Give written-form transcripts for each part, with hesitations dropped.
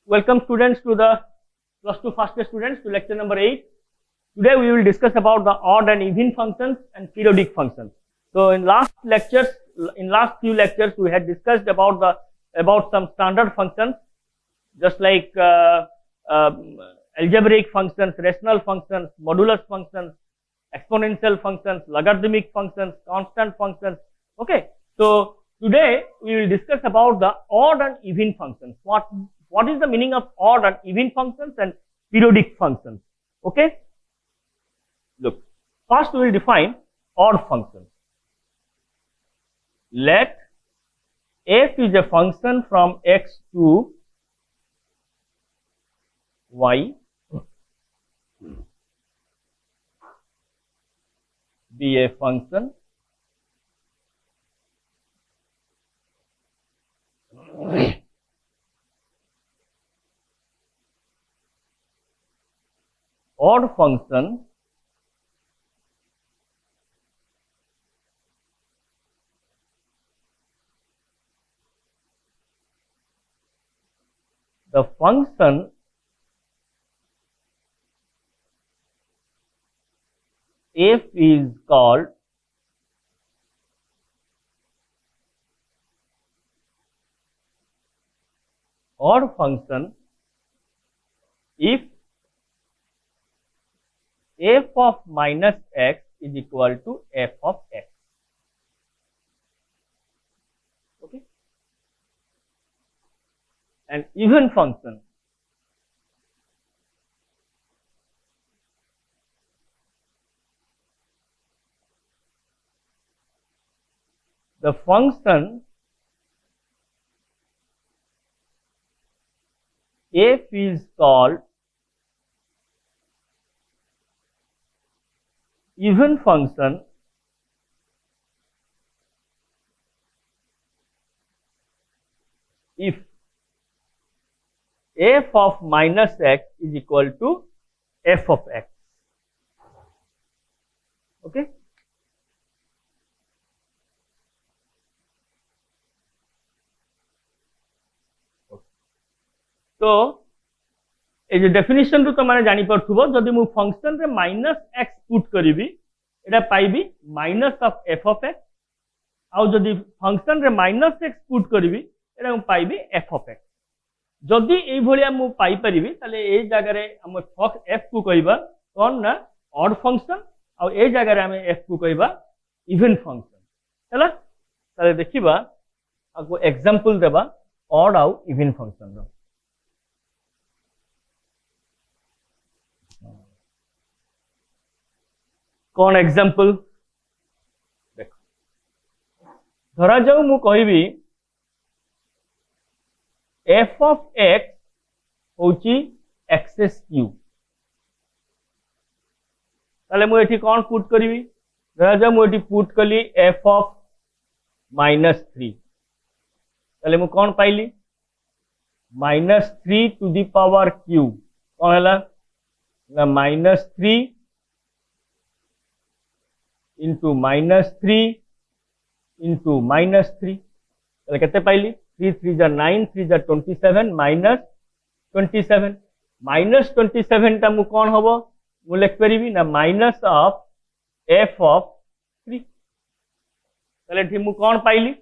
Welcome students to the plus 2 first year students to lecture number 8. Today we will discuss about the odd and even functions and periodic functions. So in last few lectures we had discussed about some standard functions, just like algebraic functions, rational functions, modulus functions, exponential functions, logarithmic functions, constant functions. Okay, so today we will discuss about the odd and even functions. What is the meaning of odd and even functions and periodic functions? Okay, look, first we will define odd functions. Let f is a function from x to y be a function odd function the function f is called odd function if f of minus x is equal to f of x. Okay, an even function the function f is called even function if f of minus x is equal to f of x. Okay, तो ये जो definition रू तुम जानी पार्थुबो जदि मु function रे minus x put करिवि एटा पाइबी minus of f of x आउ जदि फंक्शन रे माइनस एक्स पुट करिवि एटा मु पाइबी एफ ऑफ एक्स जदि एई भलिया मु पाई परिबि ताले ए जगह रे हम एफ को कहबा कोन ना ऑड फंक्शन आउ ए जगह रे हम एफ को कहबा इवन फंक्शन हला ताले देखिबा आको एग्जांपल देबा ऑड आउ इवन फंक्शन रो कौन एग्जांपल देख धरा जाऊ मु कहबी f of x होची एक्सेस क्यू ताले मु एठी कौन पुट करिवि धरा जाऊ मु एठी पुट कली f of -3 ताले मु कौन पाइली -3 टू द पावर q कौन हला ना -3 into -3 into -3 ताले केते पाइली 3 3 जा 9 3 जा 27 -27 -27 टा मु कोन होबो मु लिख परिबी ना माइनस ऑफ f of 3 ताले ठी मु कोन पाइली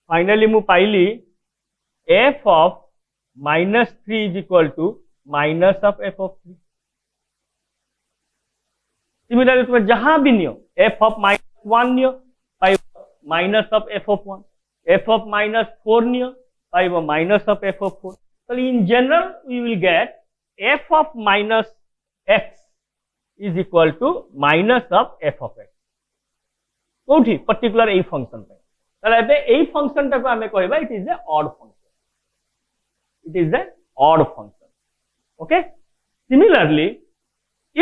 फाइनली मु पाइली f of -3 is equal to minus of f of 3. Similarly तुम जहां भी नियो f of -1 नियो पाइबो minus of f of 1 f of -4 नियो पाइबो minus of f of 4. So in general we will get f of minus x is equal to minus of f of x कोठी particular ए function पे ताले एबे ए फंक्शन टा को हमें कहबा it is a odd function okay. Similarly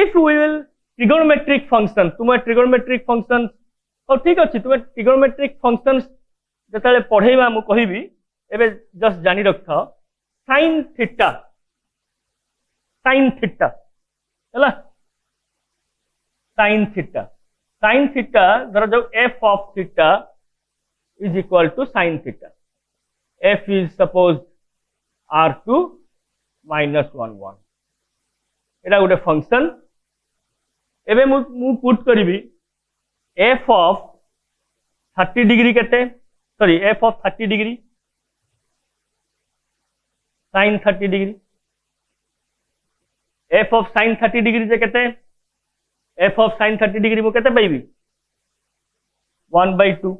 if we will trigonometric function तुम ट्रिगोनोमेट्रिक फंक्शन और ठीक अच्छे तुम ट्रिगोनोमेट्रिक फंक्शन जो पढ़ेबा मु कहबी एबे जस्ट जानी रख साइन थीटा हैला साइन थीटा धर जो F of theta is equal to sin theta. F is suppose R2, -1 एटा गोटे फंक्शन एबे मु पुट करिवि f ऑफ 30 डिग्री केते sorry f of 30 degree sin 30 degree f of sin 30 degree जे केते f ऑफ sin 30 डिग्री मु केते पाइबी 1/2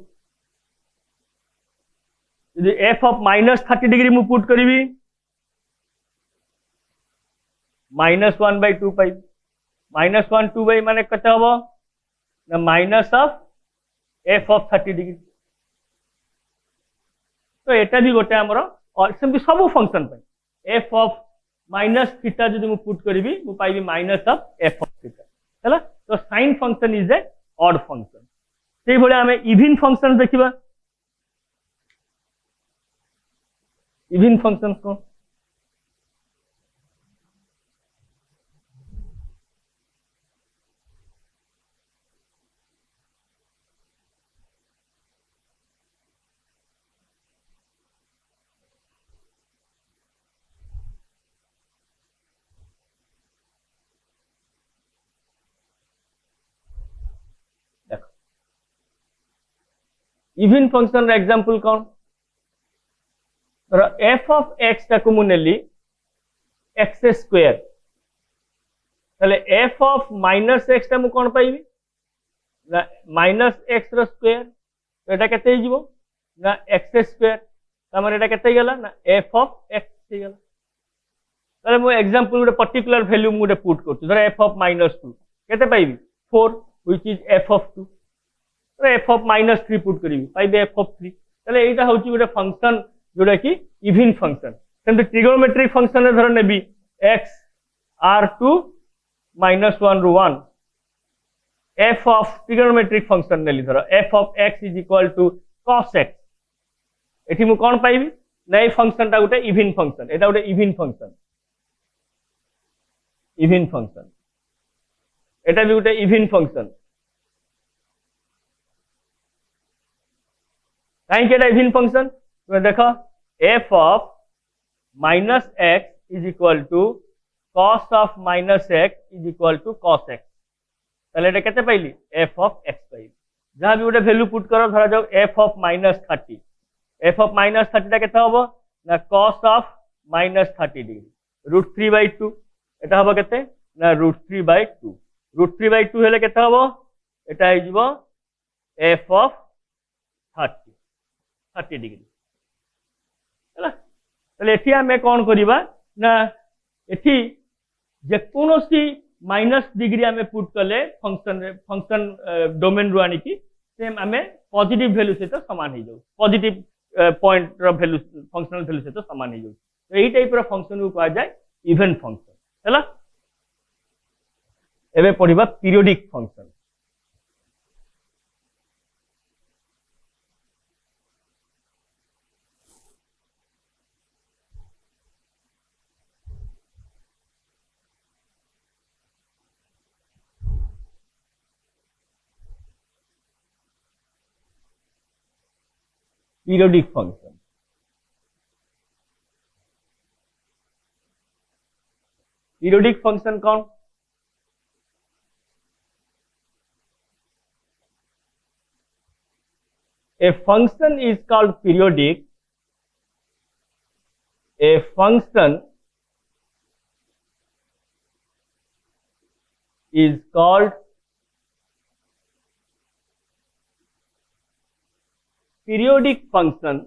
यदि f ऑफ -30 डिग्री मु पुट करिवि -1/2 पाइबी -1 2 बाई माने कते हबो ना minus of f of 30 degree तो एटा भी गोटे हमरो और सेमती सब फंक्शन पे f ऑफ माइनस थीटा जदि मु पुट करिवि मु पाइबी minus of f of theta हैला तो sin function is a odd function सेही भले हमें इवन फंक्शन देखिबा इवन फंक्शन को इवन फंक्शन एग्जांपल कौन f ऑफ x टाको मुनेली x स्क्वायर ताले f ऑफ माइनस x टा मु कोन पाइबी ना माइनस x रो स्क्वायर तो एटा केते ही जीवो ना x स्क्वायर तमर एटा केते गेला ना f ऑफ x हे गेला ताले मु एग्जांपल गोटे पर्टिकुलर वैल्यू मु पुट करछु धर f ऑफ -2 केते पाइबी 4 व्हिच इज f ऑफ 2 तो f ऑफ -3 पुट करी पाइबे f ऑफ 3 ताले एटा होची गोटे फंक्शन जोड़ा कि even function same trigonometric function रे धर नेबी x r2 -1 ru 1 f of trigonometric function नेली धर f of x is equal to cos x एठी मु कोन पाइबी नै फंक्शन ता गोटे इवन फंक्शन एटा गोटे इवन फंक्शन एटा भी गोटे इवन फंक्शन कहीं के इवन फंक्शन तो देखो f of minus x is equal to cos of minus x is equal to cos x ताले एटा केते पाइली f ऑफ x पाइली जहां भी गोटे वैल्यू पुट करो धरा जाओ f ऑफ -30 f ऑफ -30 टा केते हबो ना cos ऑफ -30 डिग्री √3/2 एटा हबो केते ना √3/2 √3/2 हेले केते हबो एटा हि जिवो f ऑफ 30 डिग्री हैला तले एठी हमें कोन करिबा ना एठी जे कोनोसी माइनस डिग्री हमें पुट कले फंक्शन डोमेन रु आनी की सेम हमें पॉजिटिव वैल्यू से तो समान हो जाउ पॉजिटिव पॉइंट रो वैल्यू फंक्शनल वैल्यू से तो समान हो जाउ तो एही टाइप रो फंक्शन को कहा जाय इवन फंक्शन हैला एबे पढिबा periodic function periodic function periodic function कौन a function is called periodic a function is called periodic function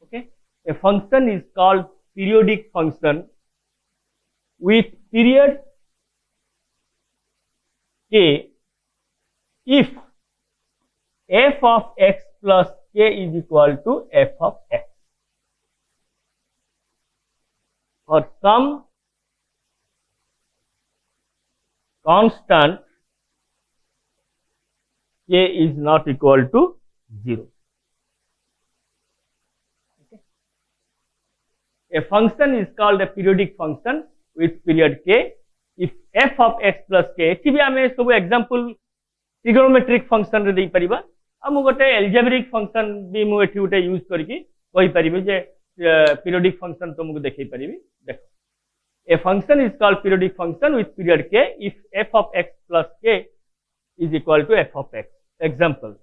okay a function is called periodic function with period k if f of x plus k is equal to f of x for some constant k is not equal to 0. Okay. A function is called a periodic function with period k if f of x plus k एठी भी हमें सब example trigonometric function रे देई परिबा आ मु गोटे algebraic function भी मु एठी गोटे यूज करके कहि परिबे जे पीरियोडिक फंक्शन तुमको देखै परिबे। देखो a function is called periodic function with period k if f of x plus k is equal to f of x। example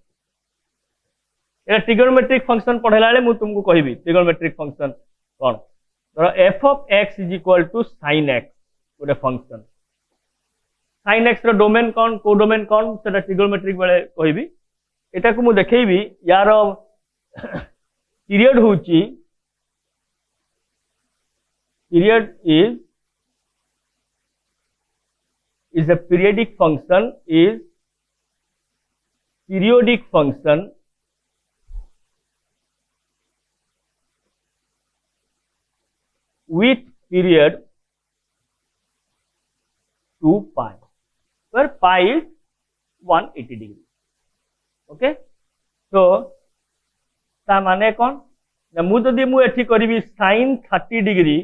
Etah trigonometric function पढ़ेला बेले मु तुमको कहबी ट्रिगोनोमेट्रिक फंक्शन कोन। धरो f of x is equal to sin x गोटे function sin x रो domain कोन को domain कोन सेटा trigonometric बेले कहबी। एटा को मु देखैबी यार पीरियड होची period is a periodic function is periodic function with period 2 pi where pi is 180 degree। okay so ता माने कौन ना मु जदि मु एठी करिवि sin 30 डिग्री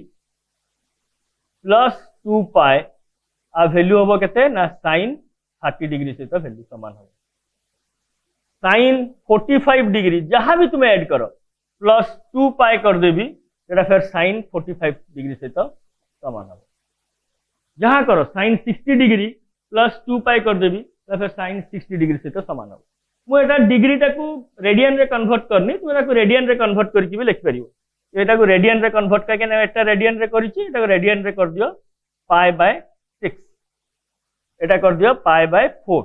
प्लस 2 पाई आ वैल्यू हम केते ना sin 30 डिग्री से तो वैल्यू समान हो। sin 45 डिग्री जहां भी तुम ऐड करो प्लस 2 पाई कर देबी सेटा फिर sin 45 डिग्री से तो समान हो। जहां करो sin 60 डिग्री प्लस 2 पाई कर देबी तो फिर sin 60 डिग्री से तो समान हो। मु एटा डिग्री टाकू रेडियन रे कन्वर्ट करनी तुम एटा रेडियन रे कन्वर्ट करके भी लिख परियो। एटा को रेडियन रे कन्वर्ट करके ना एटा रेडियन रे करिछि एटा को रेडियन रे कर दियो पाई बाय 6 एटा कर दियो पाई बाय 4।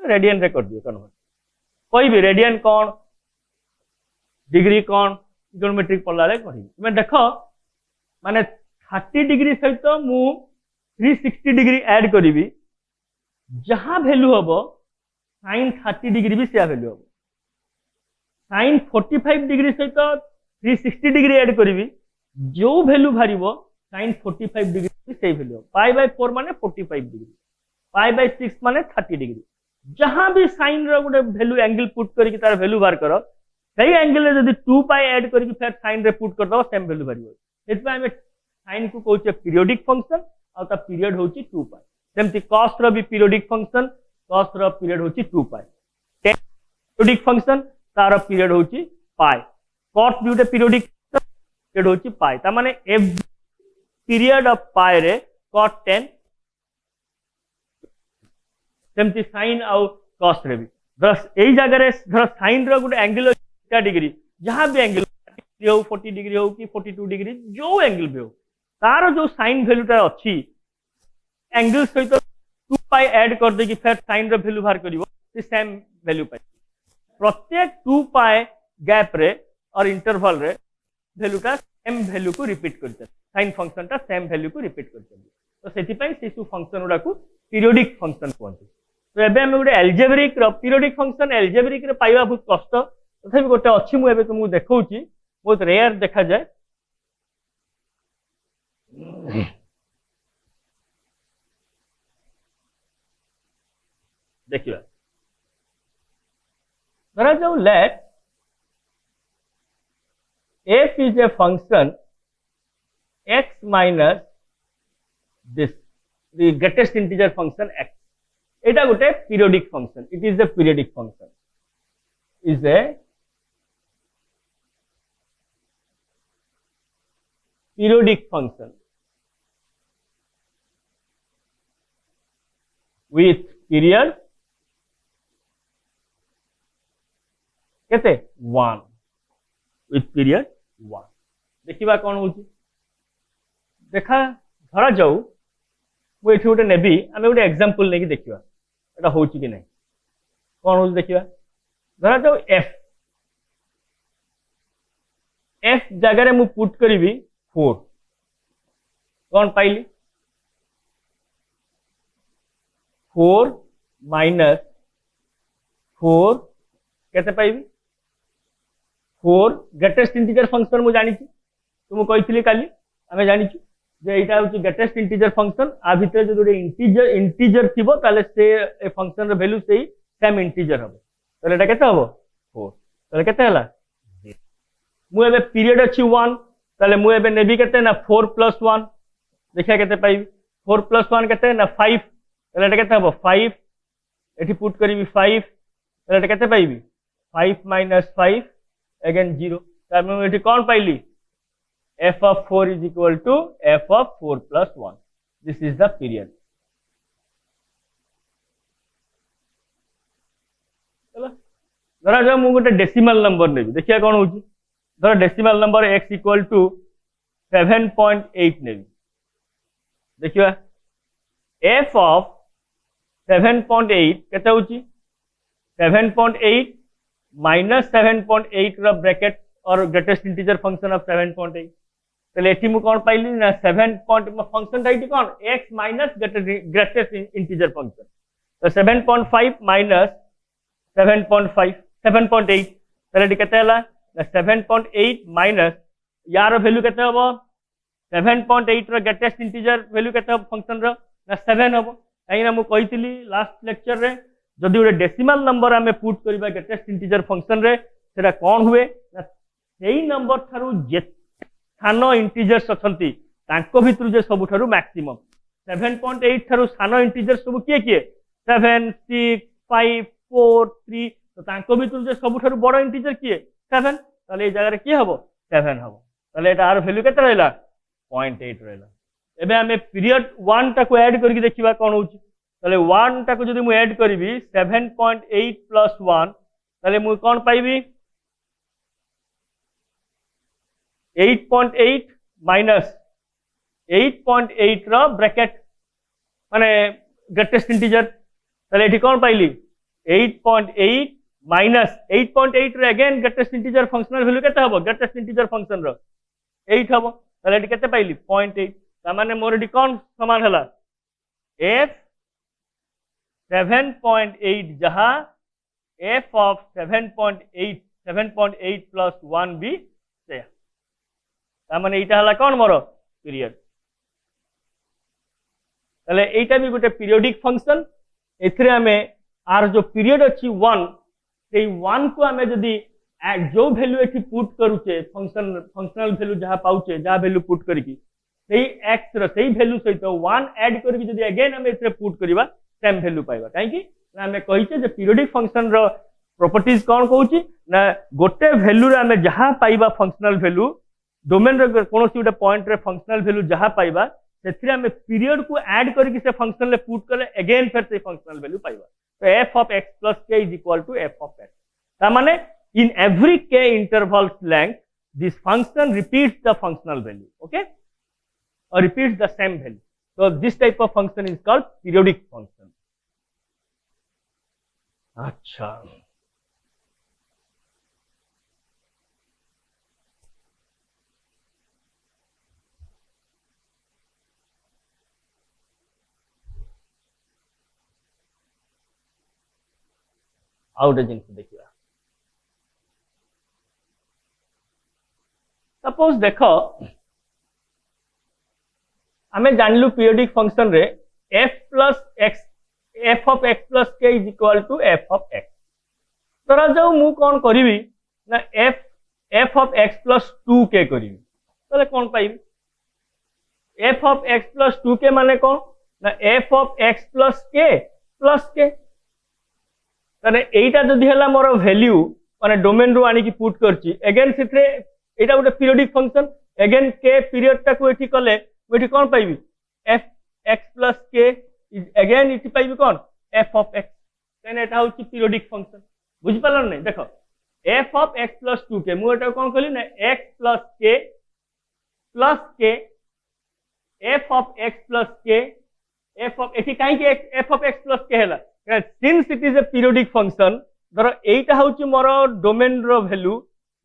रेडियन रे कर दियो कन्वर्ट कोई भी रेडियन कौन डिग्री कौन ट्रिगोनोमेट्रिक पढ़ला रे कहि तुम देखो माने 30 डिग्री सहित मु 360 डिग्री ऐड करी जहां वैल्यू हम sin 30 डिग्री भी से वैल्यू हम sin 45 डिग्री सहित 360 डिग्री ऐड करी जो वैल्यू बाहर sin 45 डिग्री भी से वैल्यू पाई बाय 4 माने 45 डिग्री पाई बाय 6 माने 30 डिग्री जहां भी sin रो गोटे वैल्यू एंगल पुट करके तार वैल्यू बाहर करो सही एंगल रे जदी 2 पाई ऐड करके फिर sin रे पुट कर दो सेम वैल्यू बाहर एतबा हम sin को कहउचे पीरियोडिक फंक्शन और ता पीरियड होची 2 पाई। सेमती cos रो भी पीरियोडिक फंक्शन cos रो पीरियड होची 2 पाई। tan पीरियोडिक फंक्शन तार पीरियड होची पाई। cot भी उटे पीरियोडिक पीरियड होची पाई ता माने एवरी पीरियड ऑफ पाई रे cot 10 सेमती sin और cos रे भी बस एई जगह रे धर sin रो गुटे एंगल थीटा डिग्री जहां भी एंगल 40 डिग्री हो कि 42 डिग्री जो एंगल भी हो तार जो साइन वैल्यूटा अच्छी एंगल सहित 2 पाई ऐड कर दे कि फिर साइन रो वैल्यू बाहर करिवो से सेम वैल्यू पाई। प्रत्येक 2 पाई गैप रे और इंटरवल रे वैल्यूटा सेम वैल्यू को रिपीट करते साइन फंक्शन टा सेम वैल्यू को रिपीट करते तो सेति पई से सु फंक्शन गुडा को पीरियोडिक फंक्शन कहते। तो एबे हम गुडे एल्जेब्रिक रो पीरियोडिक फंक्शन एल्जेब्रिक रे पाइबा बहुत कष्ट तथापि गोटे अछि मु एबे तुमको देखौची बहुत रेयर देखा जाए। देखिए धरा जाओ late f is a function x minus this the greatest integer function x eta gote periodic function it is a periodic function is a periodic function with period केते 1 with period 1 देखिबा कोन होची देखा धरा जाऊ मु एठी गोटे नेबी आमे गोटे एग्जांपल लेके देखिबा एटा होची कि नै कोन होची देखिबा धरा जाऊ f जगह रे मु पुट करिवि 4 कौन पाइली 4 माइनस 4 केते पाइबी 4 ग्रेटेस्ट इंटीजर फंक्शन मु जानि छी तुम कहितली काली आमे जानि छी जे एटा होची ग्रेटेस्ट इंटीजर फंक्शन आ भितर जो इंटीजर थिबो ताले से ए फंक्शन रे वैल्यू सेही सेम इंटीजर हबो ताले एटा केते हबो 4 ताले केते हला मु एबे पीरियड अछि 1 ताले मु एबे नेबी केते ना 4 + 1 देखिया केते पाइबी 4 + 1 केते ना 5 তাহলে এটা কেতে হবো 5 এটি পুট করিবি 5 তাহলে এটা কেতে পাইবি 5 - 5 अगेन 0 তার মানে এটি কোন পাইলি f of 4 is equal to f of 4 plus 1 this is the period चलो ধরা যাও মু গোটে ডেসিমাল নম্বর নেবি দেখিয়া কোন হউছি ধর ডেসিমাল নম্बर x equal to 7.8 নেবি देखिए f of 7.8 केते होची 7.8 minus 7.8 रो ब्रैकेट और ग्रेटेस्ट इंटीजर फंक्शन ऑफ 7.8 तले एठी मु कोन पाइली ना 7 पॉइंट फंक्शन टाइटी कोन x minus greatest integer function तो 7.5 minus 7.5 7.8 तले एठी केते हला 7.8 minus यार वैल्यू केते होबो 7.8 रो ग्रेटेस्ट इंटीजर वैल्यू केते हो फंक्शन रो ना 7 हो कहीं ना मु कहितली लास्ट लेक्चर रे जदि गोटे डेसिमल नंबर आमे पुट करबा ग्रेटेस्ट इंटीजर फंक्शन रे सेटा कोन हुए ना सेही नंबर थारु जे सानो इंटीजर्स अछंती तांको भितरु जे सब थारु मैक्सिमम 7.8 थारु सानो इंटीजर सब किए किए 7 6 5 4 3 तो तांको भितरु जे सब थारु बड़ इंटीजर किए 7 ताले ए जगह रे की हबो 7 हबो ताले एटा आर वैल्यू केते रहला 0.8 रहला एबे हमें पीरियड 1 टा को ऐड करके देखिबा कोन होची ताले 1 टा को जदि मु ऐड करबी 7.8 plus 1 ताले मु कोन पाइबी 8.8 minus 8.8 रो ब्रैकेट माने ग्रेटेस्ट इंटीजर ताले एठी कोन पाइली 8.8 minus 8.8 रे again greatest integer functional value केते हबो ग्रेटेस्ट इंटीजर फंक्शन रो 8 हबो ताले एठी केते पाइली 0.8 ता माने मोर एठी कोन समान हला f 7.8 जहां f of 7.8 plus 1 भी से ता माने एटा हला कोन मोर पीरियड ताले एटा भी गोटे पीरियोडिक फंक्शन एथरे हमें आर जो पीरियड अछि 1 सेई 1 को हमें जदी जो वैल्यू एठी पुट करूचे फंक्शनल वैल्यू जहां पाउचे जहां वैल्यू पुट करिकी सेई x रो सेई वैल्यू सहित 1 ऐड करके जदी अगेन हम एथरे पुट करिबा सेम वैल्यू पाइबा काहे कि ना हमें कहिचे जे पीरियोडिक फंक्शन रो प्रॉपर्टीज कोन कहूची ना गोटे वैल्यू रे हमें जहां पाइबा फंक्शनल वैल्यू डोमेन रे कोनोसी गोटे पॉइंट रे फंक्शनल वैल्यू जहां पाइबा सेथरे हमें पीरियड को ऐड करके से फंक्शन ले पुट करले अगेन फिर से फंक्शनल वैल्यू पाइबा तो f of x plus k is equal to f of x ता माने in every k intervals length this function repeats the functional value okay or repeats the same value so this type of function is called periodic function अच्छा out जिन देखिए suppose देख आम जानलु periodic function रे f of x plus k is equal to f of x धरा जाऊ मु कौन करी ना f of x plus 2k करी तो कौन पाइबी f of x plus 2k माने कौन ना f of x plus k ताने एटा जदि हला मोर वैल्यू माने डोमेन रो आनी की पुट करची अगेन सिथरे एटा गोटे पीरियोडिक फंक्शन अगेन के पीरियड टा को एठी कले एठी कोन पाइबी f x plus k is again इति पाइबी कोन f of x देन एटा होची पीरियोडिक फंक्शन बुझ पालन नै देखो f of x plus 2k मु एटा कोन कहली ना x plus k f of x plus k f of एठी काई के f of x plus k हला since it is a periodic function धर एटा होची मोर डोमेन रो वैल्यू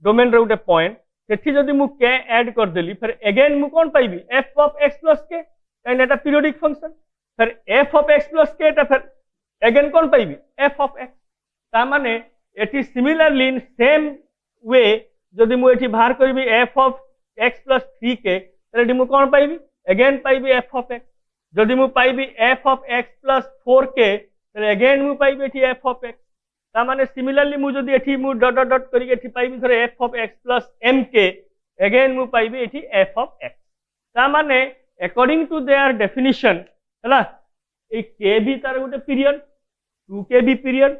डोमेन रो गोटे पॉइंट सेठी जदी मु k ऐड कर देली फिर अगेन मु कोन पाइबी f of x plus k and एटा पीरियोडिक फंक्शन फिर f of x plus k ता फिर अगेन कोन पाइबी f of x ता माने एठी सिमिलरली इन सेम वे जदी मु एठी बाहर करबी f of x plus 3k तले मु कोन पाइबी अगेन पाइबी f of x जदी मु पाइबी f of x plus 4k तले अगेन मु पाइबी एठी f of x ता माने सिमिलरली मु जदी एठी मु डॉट डॉट डॉट करी एठी पाइबी थरे f of x plus mk again मु पाइबी एठी f of x ता माने according to their definition है ए के भी तार गोटे पीरियड 2k भी पीरियड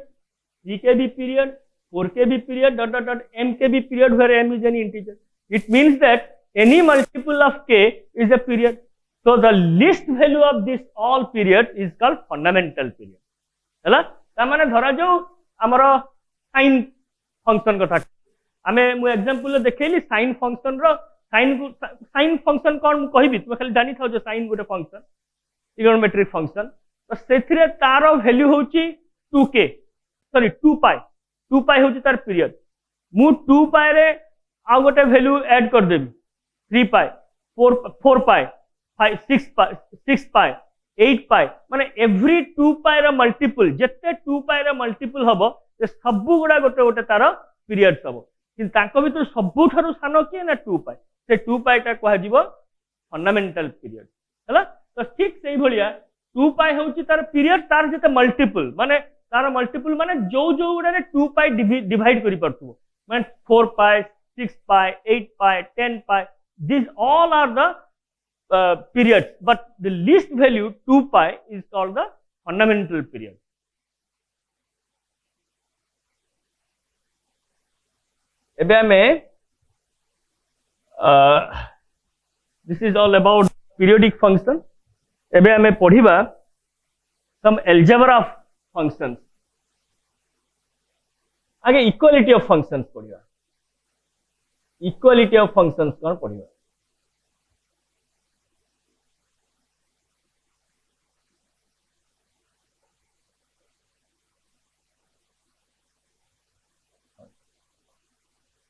3k भी पीरियड 4k भी period dot dot dot m k भी period where m is an integer. It means that any multiple of k is a period. So the least value of this all period is called fundamental period. है ता माने धरा जो हमर sin function कथा आमे मु एग्जांपल देखैली sin फंक्शन रो sin function कोन कहबी तुम खाली जानि थाओ जो sin गोटे फंक्शन ट्रिगोनोमेट्रिक फंक्शन तो सेथिरे तार वैल्यू होची 2k सॉरी 2 पाई होची तार पीरियड मु 2 पाई रे आ गोटे वैल्यू ऐड कर देबी 3 पाई 4 पाई 6 पाई 8 पाई माने एवरी 2 पाई रो मल्टीपल जत्ते 2 पाई रो मल्टीपल हबो से सब गुडा गोटे गोटे तार पीरियड हबो किंतु ताको भीतर सबु थारु सानो के ना 2 पाई से 2 पाई ता कहै जीवो फंडामेंटल पीरियड हला तो ठीक से भलिया 2 पाई होची तार पीरियड तार जते मल्टीपल माने तार मल्टीपल माने जो जो गुडा रे 2 पाई डिवाइड करि परथुबो माने 4 पाई 6 पाई 8 पाई 10 पाई these all are the periods but the least value 2 pi is called the fundamental period. Ebe ame this is all about periodic function. Ebe ame podhiba some algebra of functions. Age equality of functions podhiba. Equality of functions kon podhiba.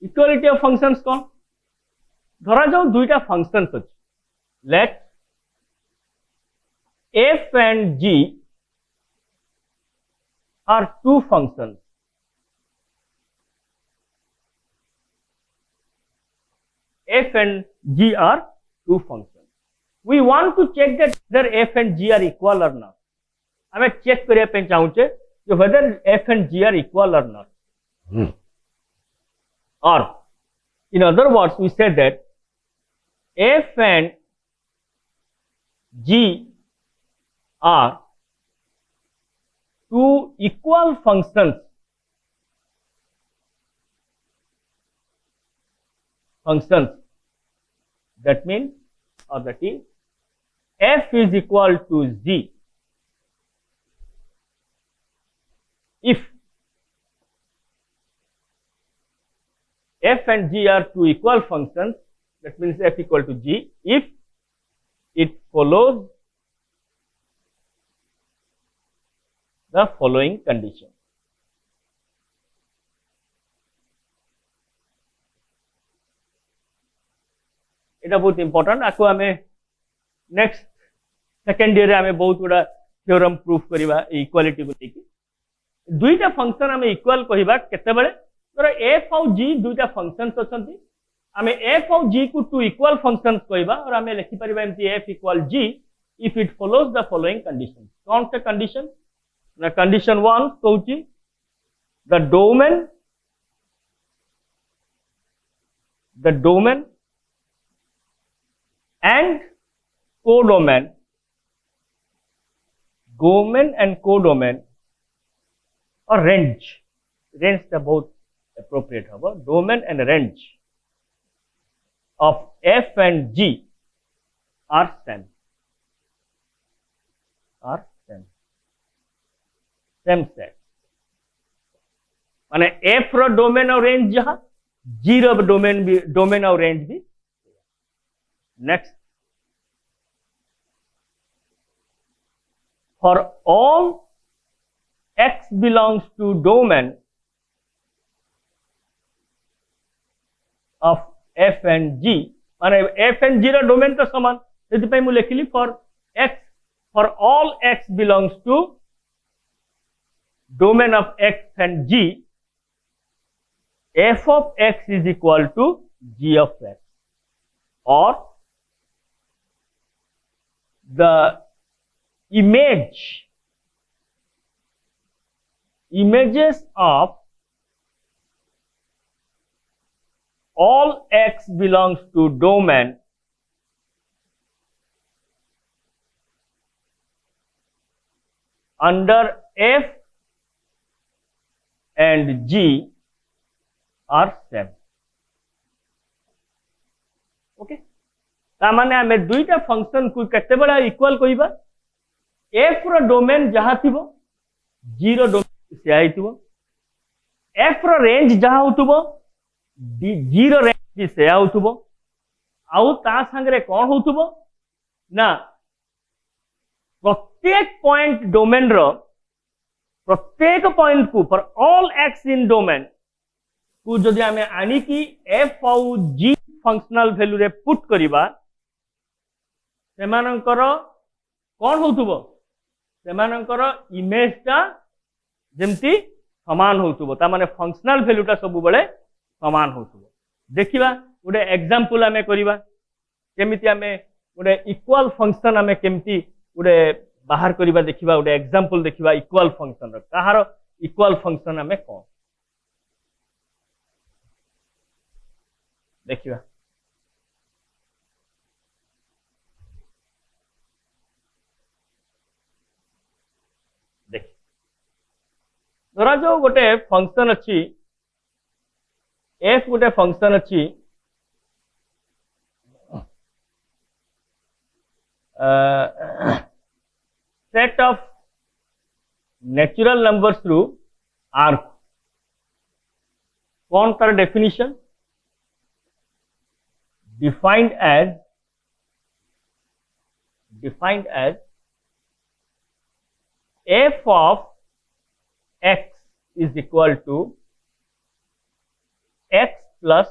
Equality of functions कौन धरा जाओ दुईटा functions अच्छे late f and g are two functions f and g are two functions we want to check that whether f and g are equal or not हमें check करिया पे चाहूचे कि whether f and g are equal or not or in other words we say that f and g are two equal functions that means or that is f is equal to g if f and g are two equal functions that means f equal to g if it follows the following condition. এটা बहुत important आको हमें next second year हमें बहुत गुड़ा theorem proof करिबा equality को लेके दुईटा फंक्शन हमें इक्वल कहिबा केते बेले तर f और g दुईटा फंक्शंस अछंती हमें f और g को टू इक्वल फंक्शंस कहिबा और हमें लिखि परिबा एमती f equal g if it follows the following condition कौन से कंडीशन ना कंडीशन 1 कहूची the domain and codomain and codomain or range ता बहुत appropriate होगा domain and range of f and g are same set माने f रो domain और रेंज जहां g रो डोमेन और रेंज भी next for all x belongs to domain of f and g माने f and g रो डोमेन तो समान सेति पई मु लिखिली for all x belongs to domain of x and g f of x is equal to g of x or the images of all x belongs to domain under f and g are same. Okay तामाने आमे दुईटा function को केते बड़ा equal कहिबा f रो domain जहा थिबो g रो डोमेन से आइथिबो f रो रेंज जहा होतबो g रो रेंज से आउथबो आउ ता संगरे कोन होतबो ना प्रत्येक पॉइंट डोमेन रो प्रत्येक पॉइंट को for all x in domain को जदि आमे आनी की f आउ g फंक्शनल वैल्यू रे पुट करिबा सेमानकर कोन होतबो सेमानकर इमेज ता जेमती समान होतबो ता माने फंक्शनल वैल्यू ता सब बेले समान होतबो देखिबा गोटे एग्जांपल आमे करिबा केमिति आमे गोटे इक्वल फंक्शन आमे केमिति गोटे बाहर करिबा देखिबा गोटे एग्जांपल देखिबा इक्वल फंक्शन रो कहार इक्वल फंक्शन आमे कोन देखिबा धरा जो गोटे फंक्शन अच्छी f गोटे फंक्शन अच्छी set of natural numbers through r कौन तार definition defined as f of x is equal to x plus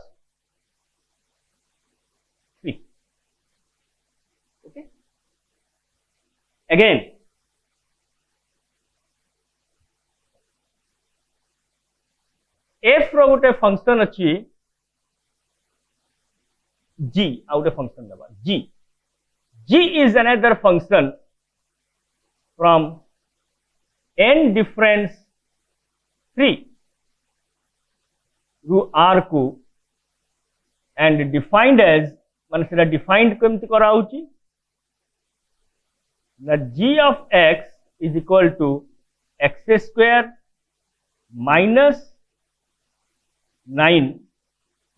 3. Okay. Again, f रो गोटे फंक्शन अच्छी g आउटे फंक्शन दबा g is another function from n difference 3 रू r को and defined as मान से defined केमति करा होची that g of x is equal to x square minus 9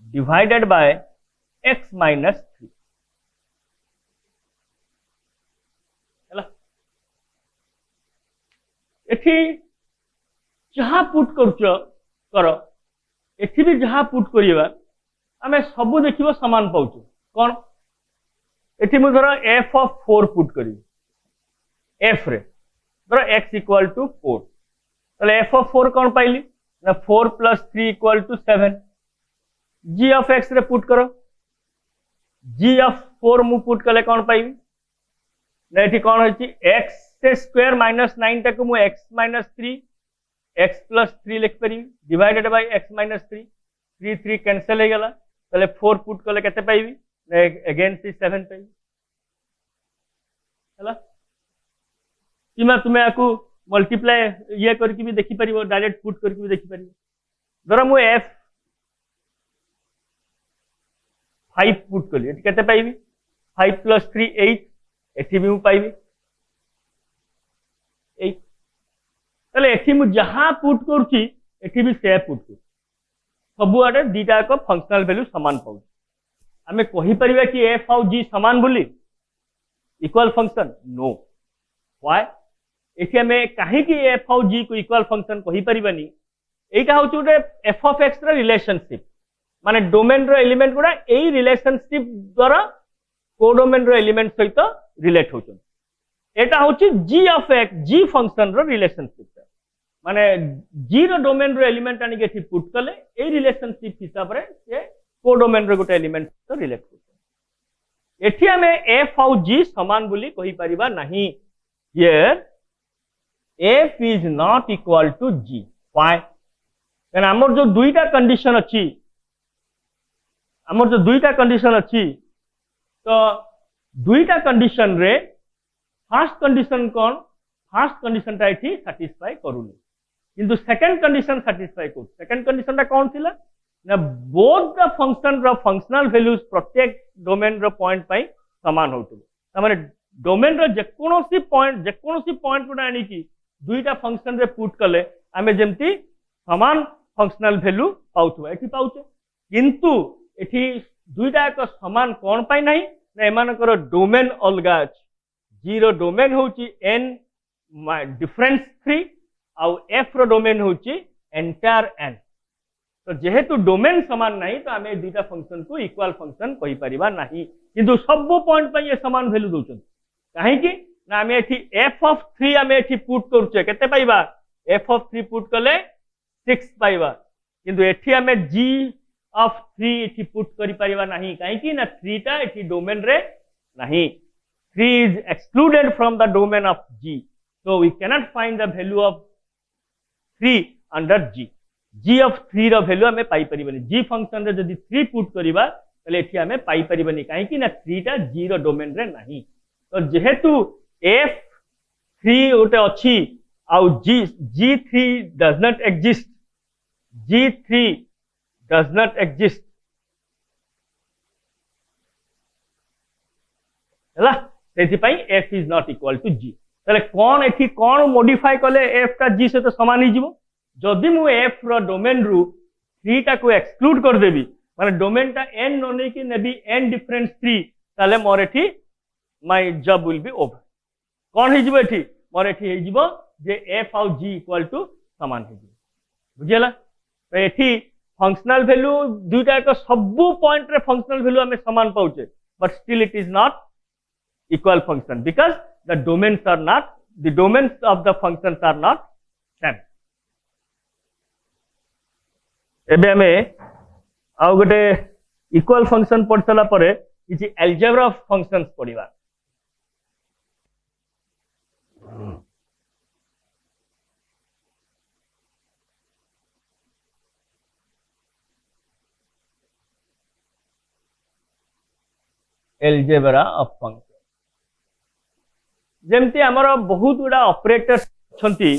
divided by x minus 3 ହେଲା एठी जहाँ पुट कर एठी भी जहाँ पुट करिबा आमे सब देखिबो समान पाउछु कोन एठी मु धर f of 4 पुट करी f रे धर x equal to 4 तले f of 4 कोन पाइली ना 4 plus 3 equal to 7 g of x रे पुट करो g of 4 मु पुट कले कोन पाइबी ना एठी कोन होची x स्क्वायर minus 9 तक मु x minus 3 x plus 3 लिख पारी divided by x minus 3 3 3 cancel हो गला तले 4 पुट कले केते पाइबी अगेन से 7 पाइबी हला किमा तुमे आकु मल्टीप्लाई ये करके भी देखि परिबो डायरेक्ट पुट करके भी देखि परिबो धर मु f 5 पुट कली एठी केते पाइबी 5 plus 3 8 एठी भी मु पाइबी 8 तले एठी मु जहां पुट करछि एठी भी से पुट कर सब आडे दीटा को फंक्शनल वैल्यू समान पाउ हमें कहि परिबा कि f और g समान बोली इक्वल फंक्शन नो व्हाई एठी हमें काहे कि f और g को इक्वल फंक्शन कहि परिबानी एटा होछ उडे f of x रा रिलेशनशिप माने डोमेन रो एलिमेंट गुडा एई रिलेशनशिप द्वारा कोडोमेन रो एलिमेंट सहित रिलेट होछन एटा होची g of x g function रो रिलेशनशिप माने g रो डोमेन रो एलिमेंट आनी के पुट कले ए रिलेशनशिप हिसाब रे से कोडोमेन रो गोटे एलिमेंट तो रिलेट करते एठी हमें f और g समान बोली कहि परिबा नहीं here f is not equal to g why कारण हमर जो दुईटा कंडीशन अछि हमर जो दुईटा कंडीशन अछि तो दुईटा कंडीशन रे फर्स्ट कंडीशन कोन फर्स्ट कंडीशन ता एठी सैटिस्फाई करूनी किंतु सेकंड कंडीशन सैटिस्फाई कर सेकंड कंडीशन ता कोन थिला ना बोथ द फंक्शन रो फंक्शनल वैल्यूज प्रत्येक डोमेन रो पॉइंट पाई समान होतबो त माने डोमेन रो जे कोनोसी पॉइंट गुडा आनी की दुईटा फंक्शन रे पुट कले आमे जेमती समान फंक्शनल वैल्यू पाउथबा एठी पाउचे किंतु एठी दुईटा एक समान कोन पाई नाही ना एमानकर डोमेन अलगा अछि जी रो डोमेन होची n डिफरेंस 3 आउ f रो डोमेन होची एंटायर n तो जेहेतु डोमेन समान नहीं तो आमे दुईटा फंक्शन को इक्वल फंक्शन कहि परिबा नाही किंतु सब पॉइंट पे ये समान वैल्यू दोचन काहे कि ना आमे एठी f ऑफ 3 आमे एठी पुट करूचे केते पाइबा f ऑफ 3 पुट कले 6 पाइबा किंतु एठी आमे g ऑफ 3 एठी पुट करि परिबा नाही काहे कि ना 3 टा एठी डोमेन रे नाही 3 is excluded from the domain of g so we cannot find the value of 3 under g g of 3 रो वैल्यू हमें पाई परिबनी g फंक्शन रे जदी 3 पुट करिबा तले एठी हमें पाई परिबनी काहे कि ना 3 टा g रो डोमेन रे नाही तो जेहेतु f 3 ओटे अछि आउ g3 does not exist g3 does not exist हला सेति पई f is not equal to g तले कोन एठी कोन मॉडिफाई कले f का g से तो समान ही जीवो जदि मु f रो डोमेन रु 3 टा को एक्सक्लूड कर देबी माने डोमेन टा n न नै कि नेबी n डिफरेंस 3 ताले मोर एठी my job will be over कोन हे जिवो एठी मोर एठी हे जिवो जे f आउ g इक्वल टू समान हे जिवो बुझियला तो एठी फंक्शनल वैल्यू दुईटा एक सब पॉइंट रे फंक्शनल वैल्यू हमें समान पाउचे but still it is not equal function because the domains are not the domains of the functions are not same एबे हमें आउ गोटे इक्वल फंक्शन पढ़ सारा परे किछि अलजेब्रा ऑफ फंक्शंस पढ़िबा अलजेब्रा ऑफ फंक्शन जेमती हमर बहुत गुडा ऑपरेटर्स छंती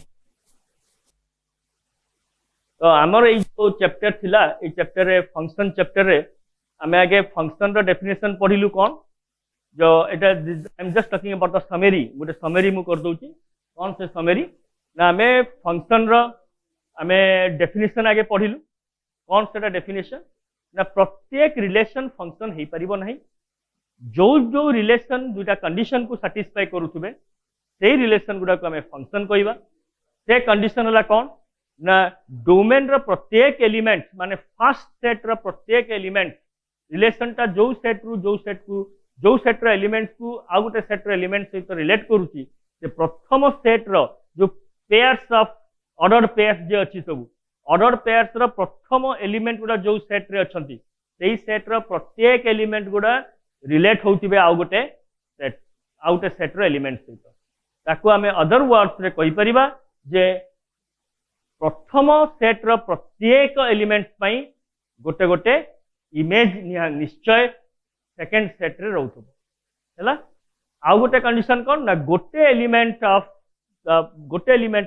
तो आमर ये जो चैप्टर थिला ये चैप्टर रे फंक्शन चैप्टर रे हमें आगे फंक्शन रो डेफिनेशन पढ़िलु कोन जो एटा I am just talking about the summary गोटे समरी मु कर दोची कोन से समरी ना हमें फंक्शन रो हमें डेफिनेशन आगे पढ़िलु कोन सेटा डेफिनेशन ना प्रत्येक रिलेशन फंक्शन हे परिबो नहीं जो जो रिलेशन दुटा कंडीशन को सैटिस्फाई करूथबे सेही रिलेशन गुडा को हमें फंक्शन कहबा से कंडीशन हला कोन ना डोमेन रो प्रत्येक एलिमेंट माने फर्स्ट सेट रो प्रत्येक एलिमेंट रिलेशन टा जो सेट रो एलिमेंट्स को आ गोटे सेट रो एलिमेंट सहित रिलेट करूची से प्रथम सेट रो जो पेयर्स ऑफ ऑर्डर पेयर्स जे अछि सब ऑर्डर पेयर्स रो प्रथम एलिमेंट गुडा जो सेट रे अछंती सेही सेट रो प्रत्येक एलिमेंट गुडा रिलेट होतिबे आ गोटे सेट रो एलिमेंट सहित ताको हमें अदर वर्ड्स रे कहि परिबा जे प्रथम सेट रो प्रत्येक एलिमेंट्स पई गोटे गोटे इमेज निश्चय सेकंड सेट रे रहउथबो हैला आ गोटे कंडीशन कोन ना गोटे एलिमेंट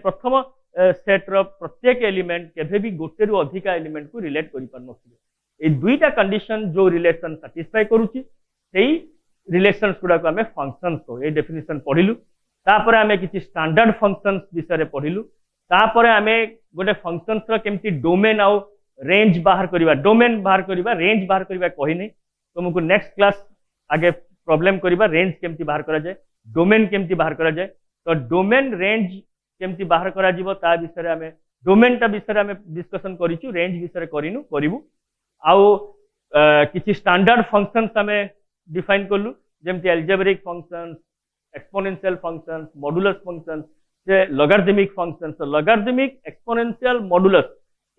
प्रथम सेट रो प्रत्येक एलिमेंट केभे भी गोटे रु अधिक एलिमेंट को रिलेट करि परनथिबे ए दुईटा कंडीशन जो रिलेशन सैटिस्फाई करूची सेही रिलेशंस गुडा को हमें फंक्शंस को ए डेफिनेशन पढ़िलु तापर हमें किछि स्टैंडर्ड फंक्शंस विषय रे पढ़िलु तापर हमें गोटे फंक्शंस रो केमती डोमेन आउ रेंज बाहर करिबा डोमेन बाहर करिबा रेंज बाहर करिबा कहि नै तुमको नेक्स्ट क्लास आगे प्रॉब्लम करिबा रेंज केमती बाहर करा जाय डोमेन केमती बाहर करा जाय तो डोमेन रेंज केमती बाहर करा जिवो ता विषय हमें डोमेन ता विषय हमें डिस्कशन करिछु रेंज विषय करिनु करिवु आउ किछि स्टैंडर्ड फंक्शंस हमें डिफाइन करलु जेमती algebraic functions exponential functions modulus functions जे logarithmic functions logarithmic exponential modulus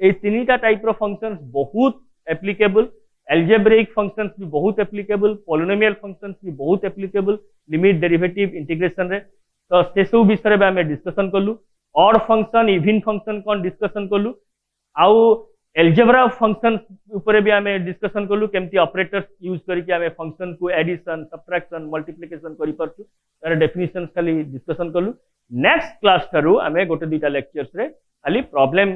ए तीनटा टाइप रो फंक्शंस बहुत एप्लीकेबल अलजेब्रिक फंक्शंस भी बहुत एप्लीकेबल पॉलिनोमियल फंक्शंस भी बहुत एप्लीकेबल लिमिट डेरिवेटिव इंटीग्रेशन रे तो से सब विषय में हमें डिस्कशन करलु ऑड फंक्शन इवन फंक्शन कोन डिस्कशन करलु आउ अलजेब्रा फंक्शन ऊपर भी हमें डिस्कशन करलु केमती ऑपरेटर्स यूज करके हमें फंक्शन को एडिशन सब्ट्रैक्शन मल्टीप्लिकेशन करि परछु तार डेफिनेशंस खाली डिस्कशन करलु नेक्स्ट क्लास थारु हमें गोटे दुटा लेक्चर्स रे खाली प्रॉब्लम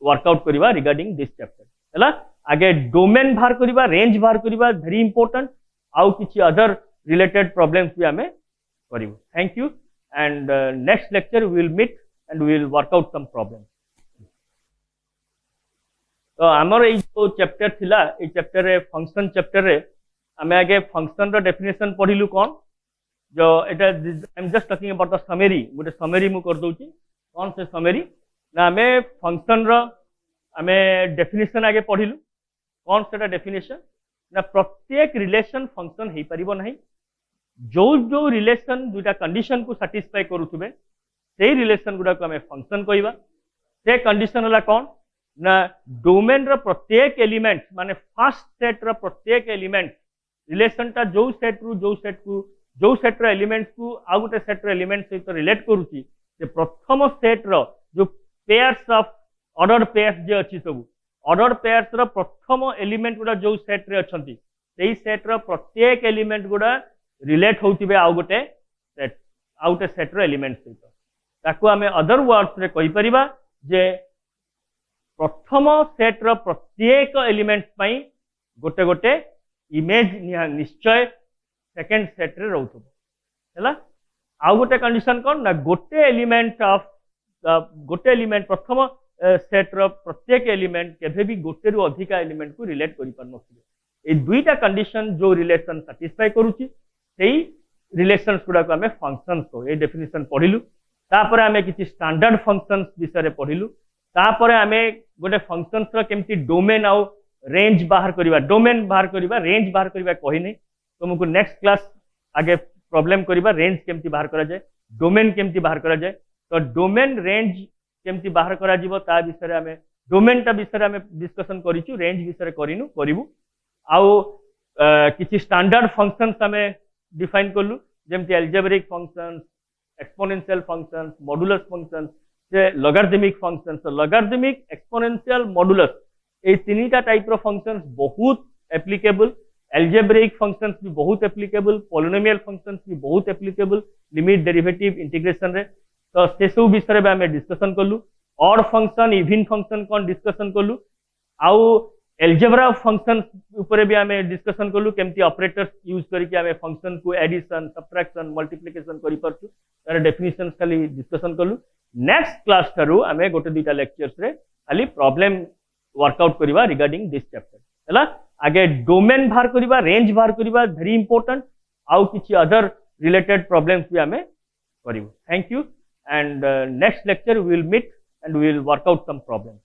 वर्कआउट करिवा रिगार्डिंग दिस चैप्टर हला आगे डोमेन बाहर करिवा रेंज बाहर करिवा वेरी इंपोर्टेंट आउ किछि अदर रिलेटेड प्रॉब्लम्स भी हमें करिवो thank you and next lecture we will meet and we will work out some problem. तो आमर ये जो चैप्टर थिला ये चैप्टर रे फंक्शन चैप्टर रे आमे आगे फंक्शन रो डेफिनेशन पढिलु कोन जो एटा I am just talking about the summary गोटे समरी मु कर दोची कोन से समरी ना आमे फंक्शन रो आमे डेफिनेशन आगे पढिलु कोन सेटा डेफिनेशन ना प्रत्येक रिलेशन फंक्शन हे परिबो नाही जो जो रिलेशन दुटा कंडीशन को सैटिस्फाई करूथबे सेही रिलेशन गुडा को आमे फंक्शन कहबा से कंडीशन हला कोन ना डोमेन रो प्रत्येक एलिमेंट माने फर्स्ट सेट रो प्रत्येक एलिमेंट रिलेशन टा जो सेट रो एलिमेंट्स को आ गोटे सेट रो एलिमेंट सहित रिलेट करूची जे प्रथम सेट रो जो पेयर्स ऑफ ऑर्डर पेयर्स जे अछि सब ऑर्डर पेयर्स रो प्रथम एलिमेंट गुडा जो सेट रे अछंती सेही सेट रो प्रत्येक एलिमेंट गुडा रिलेट होउतिबे आ गोटे सेट रो एलिमेंट सहित ताको आमे अदर वर्ड्स रे कहि परिबा जे प्रथम सेट रो प्रत्येक एलिमेंट्स पई गोटे गोटे इमेज निश्चय सेकंड सेट रे रहउथबो हैला आ गोटे कंडीशन कोन ना गोटे एलिमेंट प्रथम सेट रो प्रत्येक एलिमेंट केभे भी गोटे रु अधिक एलिमेंट को रिलेट करि पर नथिबे ए दुईटा कंडीशन जो रिलेशन सैटिस्फाई करूची सेही रिलेशंस गुडा को हमें फंक्शंस को ए डेफिनेशन पढिलु तापर हमें किछि स्टैंडर्ड फंक्शंस विषय पढिलु तापर हमें गोटे फंक्शंस रो केमती डोमेन आउ रेंज बाहर करिबा डोमेन बाहर करिबा रेंज बाहर करिबा कहि नै तुमको नेक्स्ट क्लास आगे प्रॉब्लम करिबा रेंज केमती बाहर करा जाय डोमेन केमती बाहर करा जाय तो डोमेन रेंज केमती बाहर करा जिवो ता विषय हमें डोमेन ता विषय हमें डिस्कशन करिछु रेंज विषय करिनु करिवु आउ किछि स्टैंडर्ड फंक्शंस हमें डिफाइन करलु जेमती algebraic functions exponential functions modulus functions जे लॉगरिथमिक फंक्शंस तो लॉगरिथमिक एक्सपोनेंशियल मॉडुलस ए तीनटा टाइप रो फंक्शंस बहुत एप्लीकेबल अलजेब्रिक फंक्शंस भी बहुत एप्लीकेबल पॉलिनोमियल फंक्शंस भी बहुत एप्लीकेबल लिमिट डेरिवेटिव इंटीग्रेशन रे तो से सब विषय में हमें डिस्कशन करलु ऑड फंक्शन इवन फंक्शन कोन डिस्कशन करलु आउ एल्जेब्रा फंक्शन ऊपर भी हमें डिस्कशन करलु केमती ऑपरेटर्स यूज करके हमें फंक्शन को एडिशन सब्ट्रैक्शन मल्टीप्लिकेशन करि परछु तार डेफिनेशंस खाली डिस्कशन करलु नेक्स्ट क्लास थारु हमें गोटे दुटा लेक्चर्स रे खाली प्रॉब्लम वर्कआउट करिवा रिगार्डिंग दिस चैप्टर हैला आगे डोमेन बाहर करिवा रेंज बाहर करिवा वेरी इंपोर्टेंट आउ किछि अदर रिलेटेड प्रॉब्लम्स भी हमें करिवो thank you and next lecture we will meet and we will work out some problems.